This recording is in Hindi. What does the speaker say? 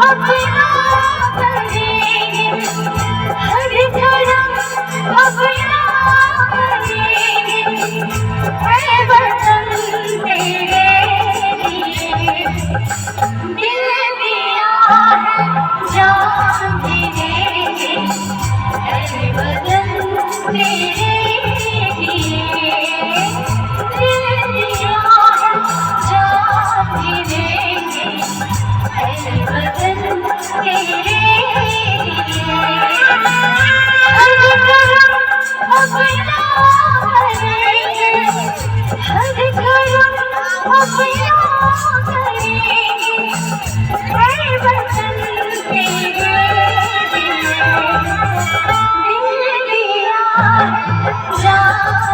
अपना करेंगे, हर धर्म अपना करेंगे, है वतन तेरे लिए दिल दिया है, जान भी देंगे, है वतन तेरे लिए दिल दिया है, जान भी देंगे, है वतन तेरे लिए हर करम अपना करेंगे, हर करम अपना करेंगे, है वतन तेरे लिए दिल दिया है, जान